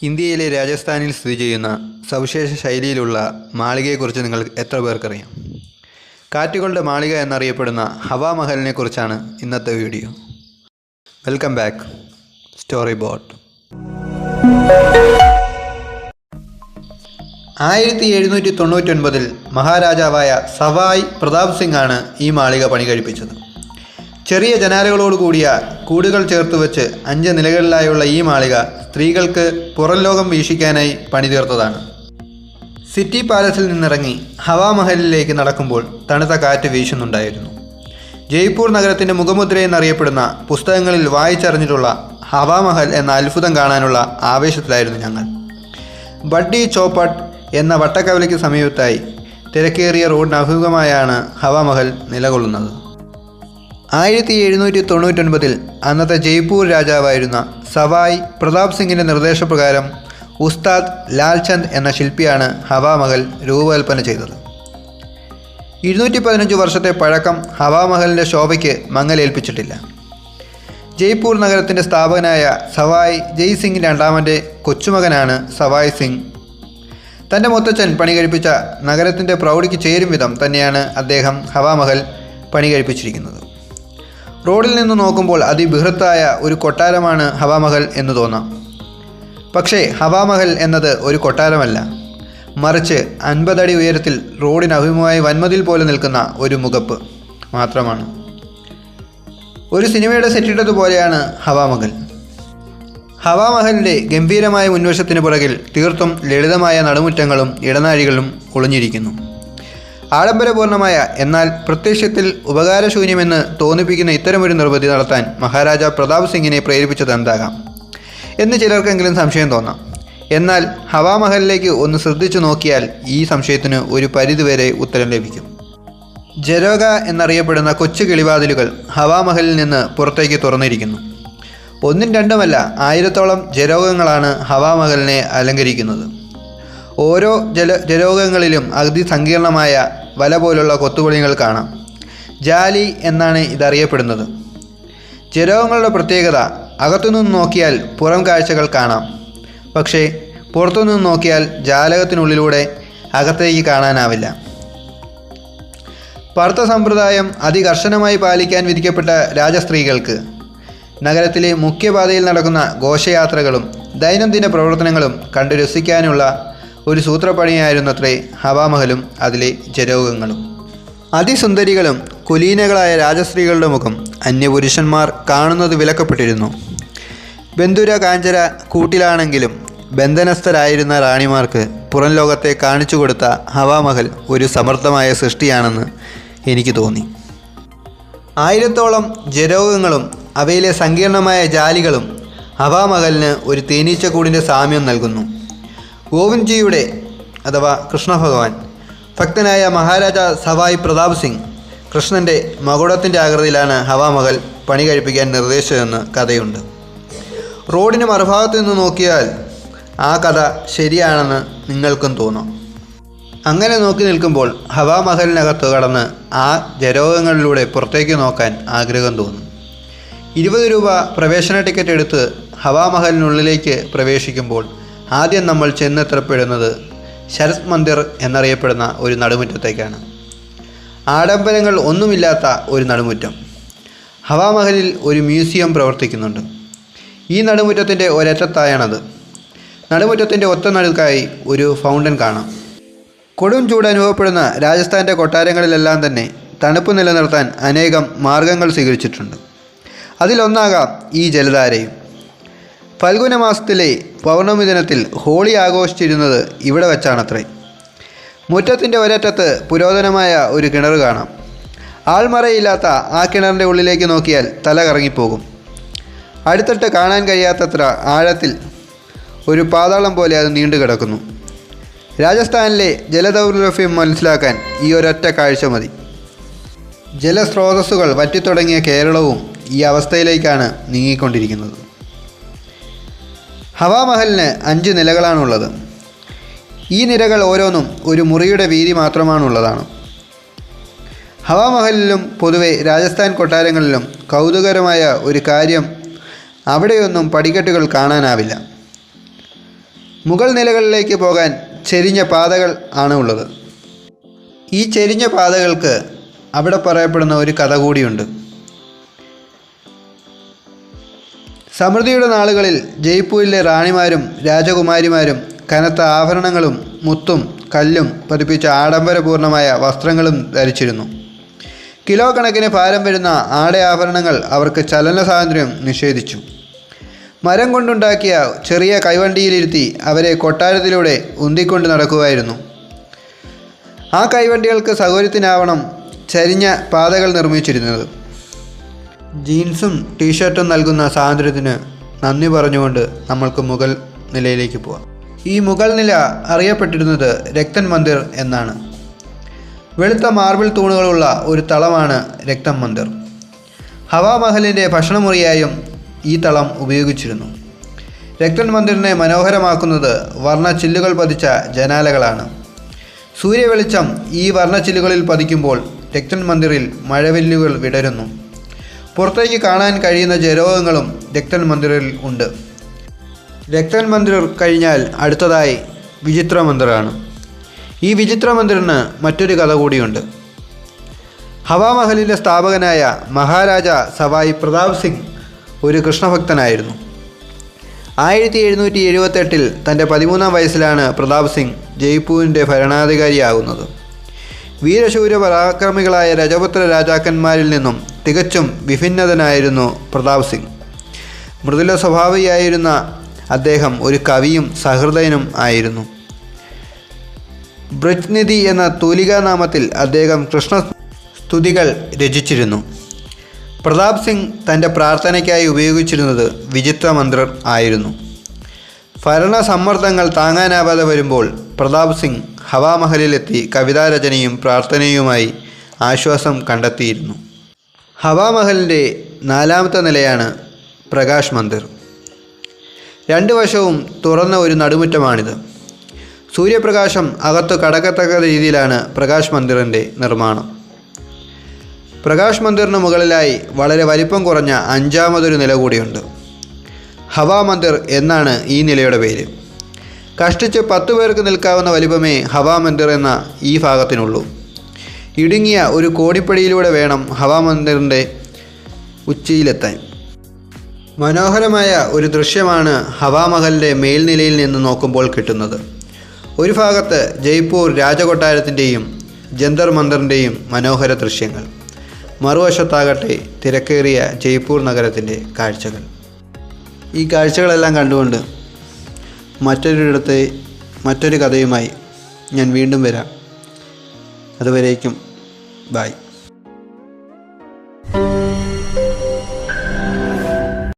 ഇന്ത്യയിലെ രാജസ്ഥാനിൽ സ്ഥിതി ചെയ്യുന്ന സവിശേഷ ശൈലിയിലുള്ള മാളികയെക്കുറിച്ച് നിങ്ങൾ എത്ര പേർക്കറിയാം? കാറ്റുകളുടെ മാളിക എന്നറിയപ്പെടുന്ന ഹവാ മഹലിനെ കുറിച്ചാണ് ഇന്നത്തെ video. Welcome back story boat. 1799 മഹാരാജാവായ സവായ് പ്രതാപ് സിംഗ് ആണ് ഈ മാളിക പണി കഴിപ്പിച്ചത്. ചെറിയ ജനാലകളോട് കൂടിയ കൂടുകൾ ചേർത്ത് വെച്ച് 5 നിലകളിലായുള്ള ഈ മാളിക സ്ത്രീകൾക്ക് പുറം ലോകം വീക്ഷിക്കാനായി പണിതീർത്തതാണ്. സിറ്റി പാലസിൽ നിന്നിറങ്ങി ഹവാ മഹലിലേക്ക് നടക്കുമ്പോൾ തണുത്ത കാറ്റ് വീശുന്നുണ്ടായിരുന്നു. ജയ്പൂർ നഗരത്തിൻ്റെ മുഖമുദ്ര എന്നറിയപ്പെടുന്ന പുസ്തകങ്ങളിൽ വായിച്ചറിഞ്ഞിട്ടുള്ള ഹവാ മഹൽ എന്ന അത്ഭുതം കാണാനുള്ള ആവേശത്തിലായിരുന്നു ഞങ്ങൾ. ബഡ്ഡി ചോപ്പട്ട് എന്ന വട്ടക്കവലയ്ക്ക് സമീപത്തായി തിരക്കേറിയ റോഡിന് അഭിമുഖമായാണ് ഹവാ മഹൽ നിലകൊള്ളുന്നത്. 1799 അന്നത്തെ ജയ്പൂർ രാജാവായിരുന്ന സവായ് പ്രതാപ് സിംഗിൻ്റെ നിർദ്ദേശപ്രകാരം ഉസ്താദ് ലാൽചന്ദ് എന്ന ശില്പിയാണ് ഹവാ മഹൽ രൂപകൽപ്പന ചെയ്തത്. 215 വർഷത്തെ പഴക്കം ഹവാ മഹലിൻ്റെ ശോഭയ്ക്ക് മങ്ങലേൽപ്പിച്ചിട്ടില്ല. ജയ്പൂർ നഗരത്തിൻ്റെ സ്ഥാപകനായ സവായ് ജയ് സിംഗ് രണ്ടാമൻ്റെ കൊച്ചുമകനാണ് സവായ് സിംഗ്. തൻ്റെ മുത്തച്ഛൻ പണി കഴിപ്പിച്ച നഗരത്തിൻ്റെ പ്രൗഢിക്ക് ചേരും വിധം തന്നെയാണ് അദ്ദേഹം ഹവാ മഹൽ പണി കഴിപ്പിച്ചിരിക്കുന്നത്. റോഡിൽ നിന്ന് നോക്കുമ്പോൾ അതിബൃഹത്തായ ഒരു കൊട്ടാരമാണ് ഹവാ മഹൽ എന്ന് തോന്നാം. പക്ഷേ ഹവാ മഹൽ എന്നത് ഒരു കൊട്ടാരമല്ല, മറിച്ച് 50 അടി ഉയരത്തിൽ റോഡിന് അഭിമുഖമായി വൻമതിൽ പോലെ നിൽക്കുന്ന ഒരു മുഖപ്പ് മാത്രമാണ്. ഒരു സിനിമയുടെ സെറ്റിട്ടതുപോലെയാണ് ഹവാ മഹൽ. ഹവാ മഹലിൻ്റെ ഗംഭീരമായ മുൻവശത്തിന് പുറകിൽ തീർത്തും ലളിതമായ നടുമുറ്റങ്ങളും ഇടനാഴികളും ഒളിഞ്ഞിരിക്കുന്നു. ആഡംബരപൂർണമായ എന്നാൽ പ്രത്യക്ഷത്തിൽ ഉപകാരശൂന്യമെന്ന് തോന്നിപ്പിക്കുന്ന ഇത്തരമൊരു നിർവൃതി നടത്താൻ മഹാരാജ പ്രതാപ് സിംഗിനെ പ്രേരിപ്പിച്ചത് എന്താകാം എന്ന് ചിലർക്കെങ്കിലും സംശയം തോന്നാം. എന്നാൽ ഹവാ മഹലിലേക്ക് ഒന്ന് ശ്രദ്ധിച്ചു നോക്കിയാൽ ഈ സംശയത്തിന് ഒരു പരിധിവരെ ഉത്തരം ലഭിക്കും. ജരോഗ എന്നറിയപ്പെടുന്ന കൊച്ചു കിളിവാതിലുകൾ ഹവാ മഹലിൽ നിന്ന് പുറത്തേക്ക് തുറന്നിരിക്കുന്നു. 1ഉം 2ഉമല്ല, 1000ഓളം ജരോഗങ്ങളാണ് ഹവാ മഹലിനെ അലങ്കരിക്കുന്നത്. ഓരോ ജരോഗങ്ങളിലും അതിസങ്കീർണമായ വല പോലുള്ള കൊത്തുപണികൾ കാണാം. ജാലി എന്നാണ് ഇതറിയപ്പെടുന്നത്. ജരോഗങ്ങളുടെ പ്രത്യേകത, അകത്തുനിന്ന് നോക്കിയാൽ പുറം കാഴ്ചകൾ കാണാം, പക്ഷേ പുറത്തുനിന്ന് നോക്കിയാൽ ജാലകത്തിനുള്ളിലൂടെ അകത്തേക്ക് കാണാനാവില്ല. പർത്ത സമ്പ്രദായം അതികർശനമായി പാലിക്കാൻ വിധിക്കപ്പെട്ട രാജസ്ത്രീകൾക്ക് നഗരത്തിലെ മുഖ്യപാതയിൽ നടക്കുന്ന ഘോഷയാത്രകളും ദൈനംദിന പ്രവർത്തനങ്ങളും കണ്ടു രസിക്കാനുള്ള ഒരു സൂത്രപ്പണിയായിരുന്നത്രേ ഹവാ മഹലും അതിലെ ജരോഗങ്ങളും. അതിസുന്ദരികളും കുലീനകളായ രാജസ്ത്രീകളുടെ മുഖം അന്യപുരുഷന്മാർ കാണുന്നത് വിലക്കപ്പെട്ടിരുന്നു. ബന്ധുര കാഞ്ചര കൂട്ടിലാണെങ്കിലും ബന്ധനസ്ഥരായിരുന്ന റാണിമാർക്ക് പുറം ലോകത്തെ കാണിച്ചു കൊടുത്ത ഹവാ മഹൽ ഒരു സമർത്ഥമായ സൃഷ്ടിയാണെന്ന് എനിക്ക് തോന്നി. 1000ഓളം ജരോഗങ്ങളും അവയിലെ സങ്കീർണമായ ജാലികളും ഹവാ മഹലിന് ഒരു തേനീച്ചക്കൂടിൻ്റെ സാമ്യം നൽകുന്നു. ഗോവിന്ദ്ജിയുടെ അഥവാ കൃഷ്ണ ഭഗവാൻ ഭക്തനായ മഹാരാജ സവായ് പ്രതാപ് സിംഗ് കൃഷ്ണൻ്റെ മകുടത്തിൻ്റെ ആകൃതിയിലാണ് ഹവാ മഹൽ പണി കഴിപ്പിക്കാൻ നിർദ്ദേശിച്ചതെന്ന് കഥയുണ്ട്. റോഡിന് മറുഭാഗത്തു നിന്ന് നോക്കിയാൽ ആ കഥ ശരിയാണെന്ന് നിങ്ങൾക്കും തോന്നാം. അങ്ങനെ നോക്കി നിൽക്കുമ്പോൾ ഹവാ മഹലിനകത്ത് കടന്ന് ആ ജരോഗങ്ങളിലൂടെ പുറത്തേക്ക് നോക്കാൻ ആഗ്രഹം തോന്നും. 20 രൂപ പ്രവേശന ടിക്കറ്റ് എടുത്ത് ഹവാ മഹലിനുള്ളിലേക്ക് പ്രവേശിക്കുമ്പോൾ ആദ്യം നമ്മൾ ചെന്നെത്തപ്പെടുന്നത് ശരത് മന്ദിർ എന്നറിയപ്പെടുന്ന ഒരു നടുമുറ്റത്തേക്കാണ്. ആഡംബരങ്ങൾ ഒന്നുമില്ലാത്ത ഒരു നടുമുറ്റം. ഹവാ മഹലിൽ ഒരു മ്യൂസിയം പ്രവർത്തിക്കുന്നുണ്ട്. ഈ നടുമുറ്റത്തിൻ്റെ ഒരറ്റത്തായാണത്. നടുമുറ്റത്തിൻ്റെ ഒത്ത നടുക്കായി ഒരു ഫൗണ്ടൻ കാണാം. കൊടും ചൂട് അനുഭവപ്പെടുന്ന രാജസ്ഥാൻ്റെ കൊട്ടാരങ്ങളിലെല്ലാം തന്നെ തണുപ്പ് നിലനിർത്താൻ അനേകം മാർഗങ്ങൾ സ്വീകരിച്ചിട്ടുണ്ട്. അതിലൊന്നാകാം ഈ ജലധാരയും. ഫൽഗുന മാസത്തിലെ പൗർണമി ദിനത്തിൽ ഹോളി ആഘോഷിച്ചിരുന്നത് ഇവിടെ വെച്ചാണത്രേ. മുറ്റത്തിൻ്റെ ഒരറ്റത്ത് പുരാതനമായ ഒരു കിണർ കാണാം. ആൾമറയില്ലാത്ത ആ കിണറിൻ്റെ ഉള്ളിലേക്ക് നോക്കിയാൽ തല കറങ്ങിപ്പോകും. അടുത്തിട്ട് കാണാൻ കഴിയാത്തത്ര ആഴത്തിൽ ഒരു പാതാളം പോലെ അത് നീണ്ടു കിടക്കുന്നു. രാജസ്ഥാനിലെ ജലദൗർലഭ്യം മനസ്സിലാക്കാൻ ഈ ഒരൊറ്റ കാഴ്ച മതി. ജലസ്രോതസ്സുകൾ വറ്റിത്തുടങ്ങിയ കേരളവും ഈ അവസ്ഥയിലേക്കാണ് നീങ്ങിക്കൊണ്ടിരിക്കുന്നത്. ഹവാ മഹലിന് 5 നിലകളാണുള്ളത്. ഈ നിരകൾ ഓരോന്നും ഒരു മുറിയുടെ വീതി മാത്രമാണുള്ളതാണ്. ഹവാ മഹലിലും പൊതുവെ രാജസ്ഥാൻ കൊട്ടാരങ്ങളിലും കൗതുകകരമായ ഒരു കാര്യം, അവിടെയൊന്നും പടിക്കെട്ടുകൾ കാണാനാവില്ല. മുകൾ നിലകളിലേക്ക് പോകാൻ ചെരിഞ്ഞ പാതകൾ ആണ് ഉള്ളത്. ഈ ചെരിഞ്ഞ പാതകൾക്ക് അവിടെ പറയപ്പെടുന്ന ഒരു കഥ കൂടിയുണ്ട്. സമൃദ്ധിയുടെ നാളുകളിൽ ജയ്പൂരിലെ റാണിമാരും രാജകുമാരിമാരും കനത്ത ആഭരണങ്ങളും മുത്തും കല്ലും പതിപ്പിച്ച ആഡംബരപൂർണമായ വസ്ത്രങ്ങളും ധരിച്ചിരുന്നു. കിലോ കണക്കിന് ഭാരം വരുന്ന ആഭരണങ്ങൾ അവർക്ക് ചലന സ്വാതന്ത്ര്യം നിഷേധിച്ചു. മരം കൊണ്ടുണ്ടാക്കിയ ചെറിയ കൈവണ്ടിയിലിരുത്തി അവരെ കൊട്ടാരത്തിലൂടെ ഉന്തിക്കൊണ്ട് നടക്കുമായിരുന്നു. ആ കൈവണ്ടികൾക്ക് സൗകര്യത്തിനാവണം ചരിഞ്ഞ പാതകൾ നിർമ്മിച്ചിരുന്നത്. ജീൻസും ടീഷർട്ടും നൽകുന്ന സ്വാതന്ത്ര്യത്തിന് നന്ദി പറഞ്ഞുകൊണ്ട് നമ്മൾക്ക് മുഗൾ നിലയിലേക്ക് പോവാം. ഈ മുഗൾ നില അറിയപ്പെട്ടിരുന്നത് രക്തൻ മന്ദിർ എന്നാണ്. വെളുത്ത മാർബിൾ തൂണുകളുള്ള ഒരു തളമാണ് രക്തൻ മന്ദിർ. ഹവാമഹലിൻ്റെ ഭക്ഷണമുറിയായും ഈ തളം ഉപയോഗിച്ചിരുന്നു. രക്തൻ മന്ദിറിനെ മനോഹരമാക്കുന്നത് വർണ്ണച്ചില്ലുകൾ പതിച്ച ജനാലകളാണ്. സൂര്യവെളിച്ചം ഈ വർണ്ണച്ചില്ലുകളിൽ പതിക്കുമ്പോൾ രക്തൻ മന്ദിറിൽ മഴവില്ലുകൾ വിടരുന്നു. പുറത്തേക്ക് കാണാൻ കഴിയുന്ന ജലോകങ്ങളും രക്തൻ മന്ദിറിൽ ഉണ്ട്. രക്തൻ മന്ദിർ കഴിഞ്ഞാൽ അടുത്തതായി വിചിത്ര മന്ദിറാണ്. ഈ വിചിത്ര മന്ദിറിന് മറ്റൊരു കഥ കൂടിയുണ്ട്. ഹവാമഹലിൻ്റെ സ്ഥാപകനായ മഹാരാജ സവായ് പ്രതാപ് സിംഗ് ഒരു കൃഷ്ണഭക്തനായിരുന്നു. 1778 തൻ്റെ 13-ാം വയസ്സിലാണ് പ്രതാപ് സിംഗ് ജയ്പൂരിൻ്റെ ഭരണാധികാരിയാകുന്നത്. വീരശൂര പരാക്രമികളായ രജപുത്ര രാജാക്കന്മാരിൽ നിന്നും തികച്ചും വിഭിന്നതനായിരുന്നു പ്രതാപ് സിംഗ്. മൃദുല സ്വഭാവിയായിരുന്ന അദ്ദേഹം ഒരു കവിയും സഹൃദയനും ആയിരുന്നു. ബ്രജ്നിധി എന്ന തൂലികാനാമത്തിൽ അദ്ദേഹം കൃഷ്ണ സ്തുതികൾ രചിച്ചിരുന്നു. പ്രതാപ് സിംഗ് തൻ്റെ പ്രാർത്ഥനയ്ക്കായി ഉപയോഗിച്ചിരുന്നത് വിചിത്ര മന്ദിർ ആയിരുന്നു. ഭരണസമ്മർദ്ദങ്ങൾ താങ്ങാനാവാതെ വരുമ്പോൾ പ്രതാപ് സിംഗ് ഹവാമഹലിലെത്തി കവിതാരചനയും പ്രാർത്ഥനയുമായി ആശ്വാസം കണ്ടെത്തിയിരുന്നു. ഹവാമഹലിൻ്റെ 4-ാമത്തെ നിലയാണ് പ്രകാശ് മന്ദിർ. 2 വശവും തുറന്ന ഒരു നടുമുറ്റമാണിത്. സൂര്യപ്രകാശം അകത്തു കടക്കത്തക്ക രീതിയിലാണ് പ്രകാശ് മന്ദിറിൻ്റെ നിർമ്മാണം. പ്രകാശ് മന്ദിറിന് മുകളിലായി വളരെ വലിപ്പം കുറഞ്ഞ 5-മതൊരു നില കൂടിയുണ്ട്. ഹവാ മന്ദിർ എന്നാണ് ഈ നിലയുടെ പേര്. കഷ്ടിച്ച് 10 പേർക്ക് നിൽക്കാവുന്ന വലിപ്പമേ ഹവാ മന്ദിർ എന്ന ഈ ഭാഗത്തിനുള്ളൂ. ഇടുങ്ങിയ ഒരു കോണിപ്പടിയിലൂടെ വേണം ഹവാ മന്ദിറിൻ്റെ ഉച്ചിയിലെത്താൻ. മനോഹരമായ ഒരു ദൃശ്യമാണ് ഹവാമഹലിൻ്റെ മേൽനിലയിൽ നിന്ന് നോക്കുമ്പോൾ കിട്ടുന്നത്. ഒരു ഭാഗത്ത് ജയ്പൂർ രാജകൊട്ടാരത്തിൻ്റെയും ജന്തർ മന്ദിറിൻ്റെയും മനോഹര ദൃശ്യങ്ങൾ, മറുവശത്താകട്ടെ തിരക്കേറിയ ജയ്പൂർ നഗരത്തിൻ്റെ കാഴ്ചകൾ. ഈ കാഴ്ചകളെല്ലാം കണ്ടുകൊണ്ട് മറ്റൊരു കഥയുമായി ഞാൻ വീണ്ടും വരാം. അതുവരേക്കും ബായ്.